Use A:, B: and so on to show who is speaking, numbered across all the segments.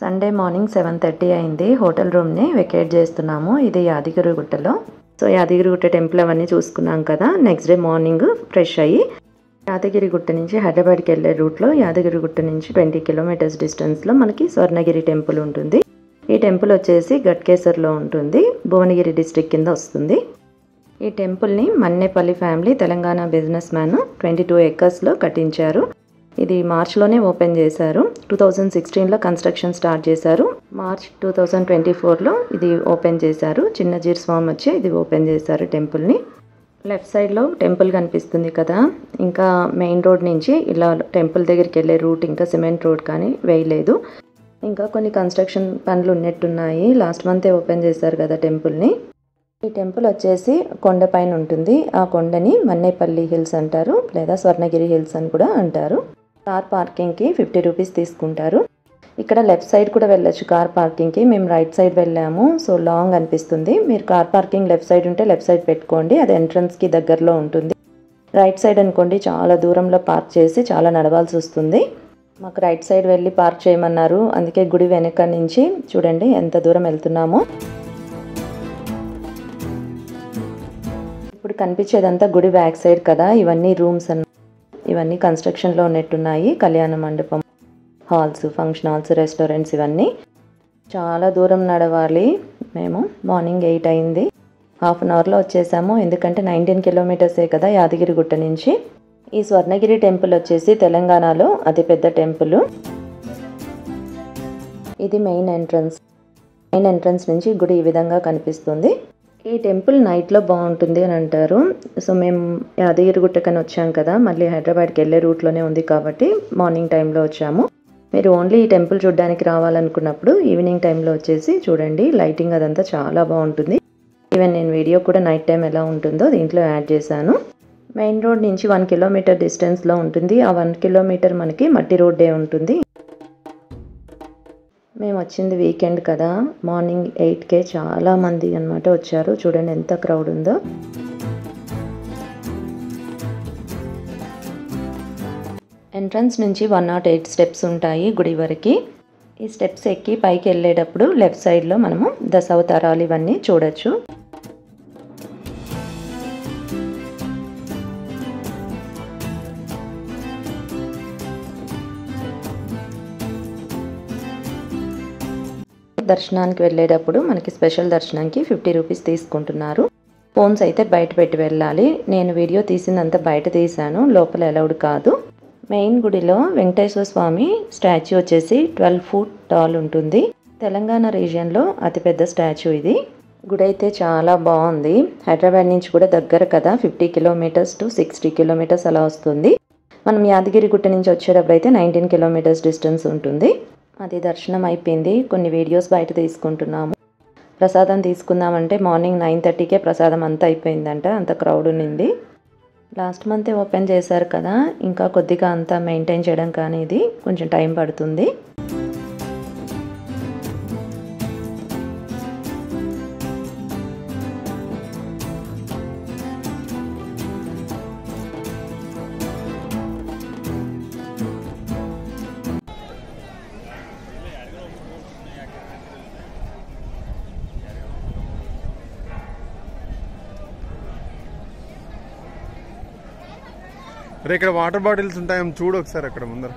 A: Sunday morning 7:30 అయింది. Hotel రూమ్ని vacate చేస్తున్నాము. ఇది యాదగిరిగుట్టలో. సో యాదగిరిగుట్ట టెంపుల్ అవన్నీ చూసుకున్నాం కదా. నెక్స్ట్ డే మార్నింగ్ ఫ్రెష్ అయ్యి యాదగిరిగుట్ట నుంచి హైదరాబాద్కి వెళ్ళే రూట్లో యాదగిరిగుట్ట నుంచి 20 కిలోమీటర్స్ డిస్టెన్స్లో మనకి స్వర్ణగిరి టెంపుల్ ఉంటుంది. ఈ టెంపుల్ వచ్చేసి గట్కేసర్లో ఉంటుంది. భువనగిరి డిస్ట్రిక్ట్ కింద వస్తుంది. ఈ టెంపుల్ని Mannepalli family Telangana business man 22 ఎకర్స్లో కట్టించారు. ఇది మార్చ్లోనే ఓపెన్ చేశారు. 2016లో కన్స్ట్రక్షన్ స్టార్ట్ చేశారు. మార్చ్ 2024లో ఇది ఓపెన్ చేశారు. చిన్నజీర్ స్వామి వచ్చి ఇది ఓపెన్ చేశారు టెంపుల్ని. లెఫ్ట్ సైడ్లో టెంపుల్ కనిపిస్తుంది కదా. ఇంకా మెయిన్ రోడ్ నుంచి ఇలా టెంపుల్ దగ్గరికి వెళ్ళే రూట్ ఇంకా సిమెంట్ రోడ్ కానీ వేయలేదు. ఇంకా కొన్ని కన్స్ట్రక్షన్ పనులు ఉన్నట్టున్నాయి. లాస్ట్ మంతే ఓపెన్ చేశారు కదా టెంపుల్ని. ఈ టెంపుల్ వచ్చేసి కొండపైన ఉంటుంది. ఆ కొండని మన్నేపల్లి హిల్స్ అంటారు, లేదా స్వర్ణగిరి హిల్స్ అని కూడా అంటారు. కార్ పార్కింగ్కి 50 రూపీస్ తీసుకుంటారు. ఇక్కడ లెఫ్ట్ సైడ్ కూడా వెళ్ళొచ్చు కార్ పార్కింగ్కి. మేము రైట్ సైడ్ వెళ్ళాము. సో లాంగ్ అనిపిస్తుంది. మీరు కార్ పార్కింగ్ లెఫ్ట్ సైడ్ ఉంటే లెఫ్ట్ సైడ్ పెట్టుకోండి. అది ఎంట్రన్స్కి దగ్గరలో ఉంటుంది. రైట్ సైడ్ అనుకోండి చాలా దూరంలో పార్క్ చేసి చాలా నడవాల్సి వస్తుంది. మాకు రైట్ సైడ్ వెళ్ళి పార్క్ చేయమన్నారు. అందుకే గుడి వెనక నుంచి చూడండి ఎంత దూరం వెళ్తున్నామో. ఇప్పుడు కనిపించేదంతా గుడి బ్యాక్ సైడ్ కదా. ఇవన్నీ రూమ్స్ ఇవన్నీ కన్స్ట్రక్షన్లో ఉన్నట్టున్నాయి. కళ్యాణ మండపం, హాల్స్, ఫంక్షన్ హాల్స్, రెస్టారెంట్స్ ఇవన్నీ. చాలా దూరం నడవాలి. మేము మార్నింగ్ 8 అయింది. హాఫ్ అన్ అవర్లో వచ్చేసాము. ఎందుకంటే 19 కిలోమీటర్సే కదా యాదగిరిగుట్ట నుంచి. ఈ స్వర్ణగిరి టెంపుల్ వచ్చేసి తెలంగాణలో అతిపెద్ద టెంపుల్. ఇది మెయిన్ ఎంట్రన్స్ నుంచి గుడి ఈ విధంగా కనిపిస్తుంది. ఈ టెంపుల్ నైట్లో బాగుంటుంది అని అంటారు. సో మేము యాదగిరిగుట్టకని వచ్చాం కదా, మళ్ళీ హైదరాబాద్కి వెళ్ళే రూట్లోనే ఉంది కాబట్టి మార్నింగ్ టైంలో వచ్చాము. మీరు ఓన్లీ ఈ టెంపుల్ చూడడానికి రావాలనుకున్నప్పుడు ఈవినింగ్ టైంలో వచ్చేసి చూడండి. లైటింగ్ అదంతా చాలా బాగుంటుంది. ఈవెన్ నేను వీడియో కూడా నైట్ టైం ఎలా ఉంటుందో దీంట్లో యాడ్ చేశాను. మెయిన్ రోడ్ నుంచి 1 కిలోమీటర్ డిస్టెన్స్లో ఉంటుంది. ఆ 1 కిలోమీటర్ మనకి మట్టి రోడ్డే ఉంటుంది. మేము వచ్చింది వీకెండ్ కదా. మార్నింగ్ 8కే చాలా మంది అన్నమాట వచ్చారు. చూడండి ఎంత క్రౌడ్ ఉందో. ఎంట్రన్స్ నుంచి 108 స్టెప్స్ ఉంటాయి గుడి వరకు. ఈ స్టెప్స్ ఎక్కి పైకి వెళ్ళేటప్పుడు లెఫ్ట్ సైడ్లో మనము దశావతారాలు ఇవన్నీ చూడొచ్చు. దర్శనానికి వెళ్ళేటప్పుడు మనకి స్పెషల్ దర్శనానికి 50 రూపీస్ తీసుకుంటున్నారు. ఫోన్స్ అయితే బయట పెట్టి వెళ్ళాలి. నేను వీడియో తీసిందంతా బయట తీశాను, లోపల అలౌడ్ కాదు. మెయిన్ గుడిలో వెంకటేశ్వర స్వామి స్టాచ్యూ వచ్చేసి 12 ఫీట్ టాల్ ఉంటుంది. తెలంగాణ రీజియన్లో అతిపెద్ద స్టాచ్యూ ఇది. గుడి అయితే చాలా బాగుంది. హైదరాబాద్ నుంచి కూడా దగ్గర కదా. 50 కిలోమీటర్స్ టు 60 కిలోమీటర్స్ అలా వస్తుంది. మనం యాదగిరిగుట్ట నుంచి వచ్చేటప్పుడు అయితే 19 కిలోమీటర్స్ డిస్టెన్స్ ఉంటుంది. అది దర్శనం అయిపోయింది. కొన్ని వీడియోస్ బయట తీసుకుంటున్నాము. ప్రసాదం తీసుకుందామంటే మార్నింగ్ 9:30కే ప్రసాదం అంతా అయిపోయిందంట. అంత క్రౌడ్ ఉన్నింది. లాస్ట్ మంతే ఓపెన్ చేశారు కదా, ఇంకా కొద్దిగా అంతా మెయింటైన్ చేయడం కానీ ఇది కొంచెం టైం పడుతుంది.
B: అరే ఇక్కడ వాటర్ బాటిల్స్ ఉంటాయేమో చూడు ఒకసారి అక్కడ ముందర.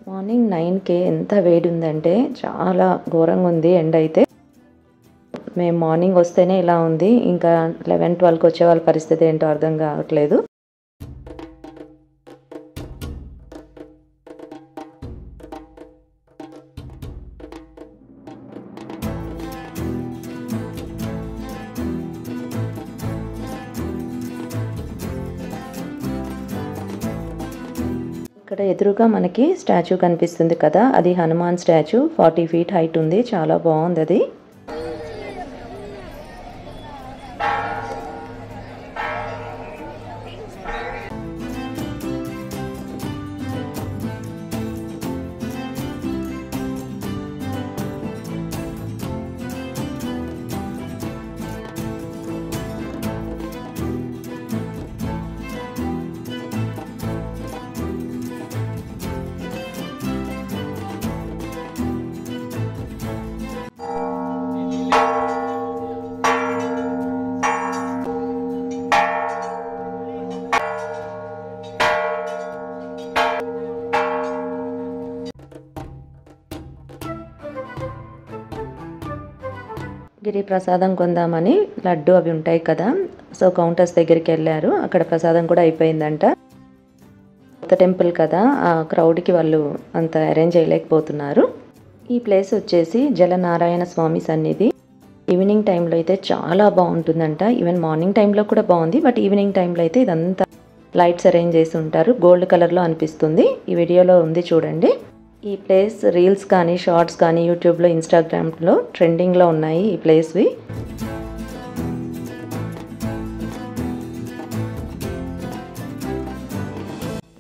A: మార్నింగ్ 9కే ఎంత వేడి ఉందంటే చాలా ఘోరంగా ఉంది ఎండ అయితే. మేము మార్నింగ్ వస్తేనే ఇలా ఉంది. ఇంకా 11-12కి వచ్చే వాళ్ళ పరిస్థితి ఏంటో అర్థం కావట్లేదు. ఇక్కడ ఎదురుగా మనకి స్టాచ్యూ కనిపిస్తుంది కదా, అది హనుమాన్ స్టాచ్యూ. 40 ఫీట్ హైట్ ఉంది. చాలా బాగుంది అది. గిరి ప్రసాదం కొందామని లడ్డు అవి ఉంటాయి కదా, సో కౌంటర్స్ దగ్గరికి వెళ్ళారు. అక్కడ ప్రసాదం కూడా అయిపోయిందంట. కొత్త టెంపుల్ కదా, ఆ క్రౌడ్కి వాళ్ళు అంత అరేంజ్ చేయలేకపోతున్నారు. ఈ ప్లేస్ వచ్చేసి జలనారాయణ స్వామి సన్నిధి. ఈవినింగ్ టైంలో అయితే చాలా బాగుంటుందంట. ఈవెన్ మార్నింగ్ టైంలో కూడా బాగుంది, బట్ ఈవినింగ్ టైంలో అయితే ఇదంతా లైట్స్ అరేంజ్ చేసి ఉంటారు. గోల్డ్ కలర్లో అనిపిస్తుంది. ఈ వీడియోలో ఉంది చూడండి. ఈ ప్లేస్ రీల్స్ కానీ షార్ట్స్ కానీ యూట్యూబ్లో ఇన్స్టాగ్రామ్లో ట్రెండింగ్లో ఉన్నాయి ఈ ప్లేస్వి.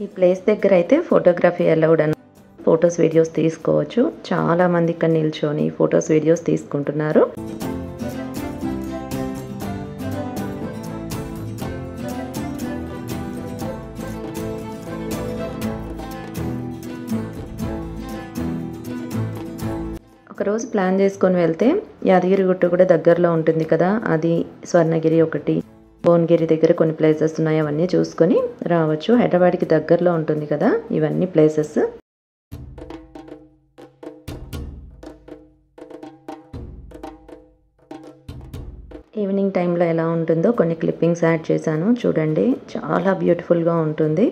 A: ఈ ప్లేస్ దగ్గర అయితే ఫోటోగ్రఫీ అలౌడ్ అని, ఫొటోస్ వీడియోస్ తీసుకోవచ్చు. చాలామంది ఇక్కడ నిల్చొని ఫొటోస్ వీడియోస్ తీసుకుంటున్నారు. ఒకరోజు ప్లాన్ చేసుకొని వెళ్తే యాదగిరిగుట్ట కూడా దగ్గరలో ఉంటుంది కదా, అది స్వర్ణగిరి ఒకటి, భువనగిరి దగ్గర కొన్ని ప్లేసెస్ ఉన్నాయి, అవన్నీ చూసుకొని రావచ్చు. హైదరాబాద్కి దగ్గరలో ఉంటుంది కదా ఇవన్నీ ప్లేసెస్. ఈవినింగ్ టైంలో ఎలా ఉంటుందో కొన్ని క్లిప్పింగ్స్ యాడ్ చేశాను చూడండి. చాలా బ్యూటిఫుల్గా ఉంటుంది.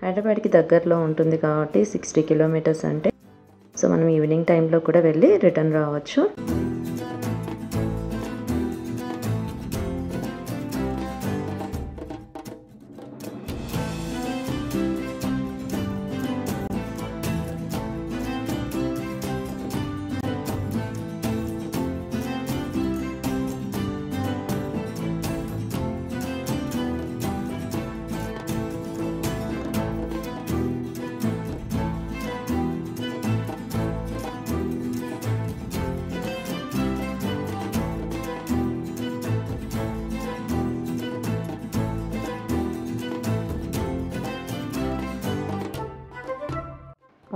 A: హైదరాబాద్కి దగ్గరలో ఉంటుంది కాబట్టి 60 కిలోమీటర్స్ అంటే, సో మనం ఈవినింగ్ టైంలో కూడా వెళ్ళి రిటర్న్ రావచ్చు.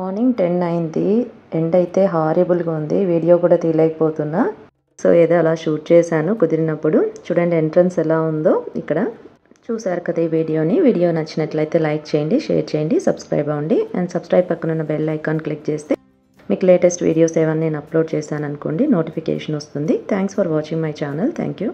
A: మార్నింగ్ 10 అయింది. ఎండ్ అయితే హారిబుల్గా ఉంది. వీడియో కూడా తీయలేకపోతున్నా, సో ఏదో అలా షూట్ చేశాను కుదిరినప్పుడు. చూడండి ఎంట్రన్స్ ఎలా ఉందో ఇక్కడ. చూసారు కదా ఈ వీడియోని. వీడియో నచ్చినట్లయితే లైక్ చేయండి, షేర్ చేయండి, సబ్స్క్రైబ్ అవ్వండి. అండ్ సబ్స్క్రైబ్ పక్కన ఉన్న బెల్ ఐకాన్ క్లిక్ చేస్తే మీకు లేటెస్ట్ వీడియోస్ ఏమైనా నేను అప్లోడ్ చేశాను అనుకోండి నోటిఫికేషన్ వస్తుంది. Thanks for watching my channel. Thank you.